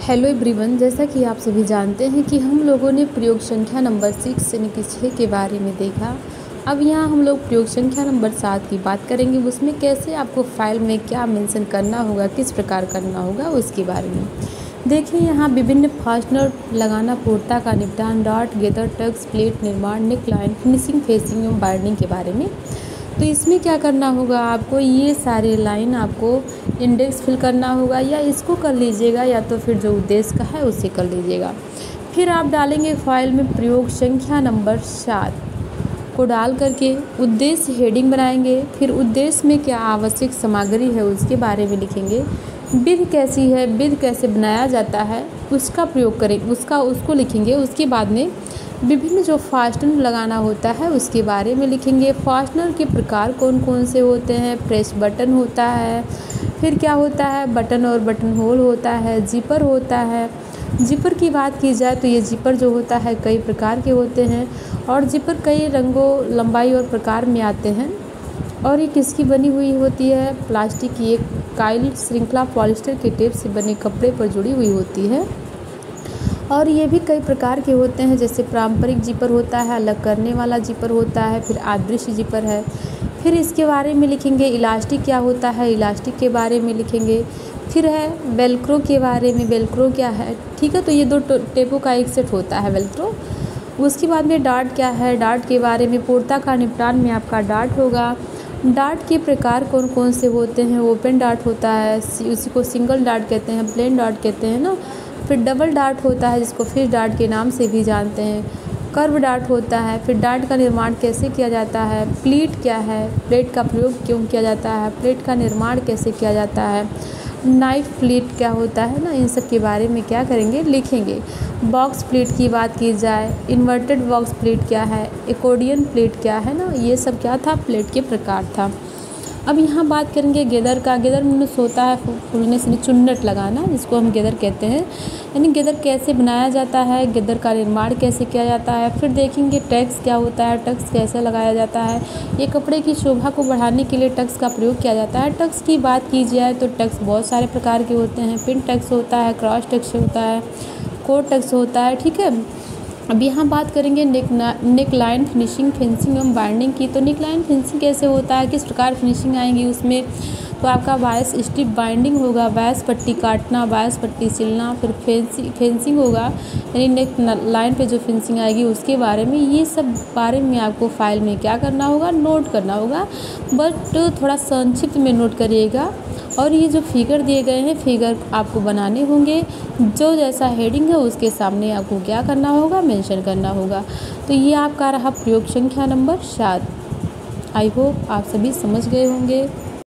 Hello everyone, जैसा कि आप सभी जानते हैं कि हम लोगों ने प्रयोग संख्या नंबर 6 यानी कि 6 के बारे में देखा। अब यहाँ हम लोग प्रयोग संख्या नंबर 7 की बात करेंगे। उसमें कैसे आपको फाइल में क्या मेंशन करना होगा, किस प्रकार करना होगा, उसके बारे में देखिए। यहाँ विभिन्न फास्टनर लगाना, पूर्णता का निपटान, डॉट, गेदर, टक्स, प्लेट निर्माण, नेक लाइन, फिनिशिंग, फेसिंग एवं बाइंडिंग के बारे में। तो इसमें क्या करना होगा, आपको ये सारे लाइन आपको इंडेक्स फिल करना होगा, या इसको कर लीजिएगा या तो फिर जो उद्देश्य का है उसे कर लीजिएगा। फिर आप डालेंगे फाइल में प्रयोग संख्या नंबर 7 को डाल करके उद्देश्य हेडिंग बनाएंगे। फिर उद्देश्य में क्या आवश्यक सामग्री है उसके बारे में लिखेंगे। विधि कैसी है, विधि कैसे बनाया जाता है उसका प्रयोग करें, उसको लिखेंगे। उसके बाद में विभिन्न जो फास्टनर लगाना होता है उसके बारे में लिखेंगे। फास्टनर के प्रकार कौन कौन से होते हैं। प्रेस बटन होता है, फिर क्या होता है, बटन और बटन होल होता है, जिपर होता है। जिपर की बात की जाए तो ये जिपर जो होता है कई प्रकार के होते हैं, और जिपर कई रंगों, लंबाई और प्रकार में आते हैं। और ये किसकी बनी हुई होती है, प्लास्टिक की एक काइल श्रृंखला पॉलिस्टर के टेप से बने कपड़े पर जुड़ी हुई होती है। और ये भी कई प्रकार के होते हैं, जैसे पारंपरिक जिपर होता है, अलग करने वाला जिपर होता है, फिर अदृश्य जिपर है। फिर इसके बारे में लिखेंगे। इलास्टिक क्या होता है, इलास्टिक के बारे में लिखेंगे। फिर है वेलक्रो के बारे में, वेलक्रो क्या है, ठीक है। तो ये दो टेपों का एक सेट होता है वेलक्रो। उसके बाद में डार्ट क्या है, डार्ट के बारे में। पूर्णता का निपटान में आपका डार्ट होगा। डार्ट के प्रकार कौन कौन से होते हैं। ओपन डार्ट होता है, उसी को सिंगल डार्ट कहते हैं, प्लेन डार्ट कहते हैं ना। फिर डबल डार्ट होता है, जिसको फिश डार्ट के नाम से भी जानते हैं। कर्व डार्ट होता है। फिर डार्ट का निर्माण कैसे किया जाता है। प्लेट क्या है, प्लेट का प्रयोग क्यों किया जाता है, प्लेट का निर्माण कैसे किया जाता है। नाइफ प्लेट क्या होता है ना, इन सब के बारे में क्या करेंगे, लिखेंगे। बॉक्स प्लेट की बात की जाए, इन्वर्टेड बॉक्स प्लेट क्या है, एकॉर्डियन प्लेट क्या है ना, ये सब क्या था, प्लेट के प्रकार था। अब यहाँ बात करेंगे गेदर का। गेदर मीन्स होता है फूलने से चुन्नट लगाना, जिसको हम गेदर कहते हैं। यानी गेदर कैसे बनाया जाता है, गेदर का निर्माण कैसे किया जाता है। फिर देखेंगे टक्स क्या होता है, टक्स कैसे लगाया जाता है। ये कपड़े की शोभा को बढ़ाने के लिए टक्स का प्रयोग किया जाता है। टक्स की बात की जाए तो टक्स बहुत सारे प्रकार के होते हैं। पिन टक्स होता है, क्रॉस टक्स होता है, कोट टक्स होता है, ठीक है। अब यहाँ बात करेंगे नेक लाइन, फिनिशिंग, फेंसिंग एवं बाइंडिंग की। तो नेक लाइन फिनिशिंग कैसे होता है, किस प्रकार फिनिशिंग आएंगी उसमें। तो आपका बायस स्ट्रिप बाइंडिंग होगा, बायस पट्टी काटना, बायस पट्टी सिलना। फिर फेंसिंग होगा, यानी नेक लाइन पे जो फिनिशिंग आएगी उसके बारे में। ये सब बारे में आपको फाइल में क्या करना होगा, नोट करना होगा। बट थोड़ा संक्षिप्त में नोट करिएगा। और ये जो फिगर दिए गए हैं, फिगर आपको बनाने होंगे। जो जैसा हेडिंग है उसके सामने आपको क्या करना होगा, मेंशन करना होगा। तो ये आपका रहा प्रयोग संख्या नंबर 7। आई होप आप सभी समझ गए होंगे।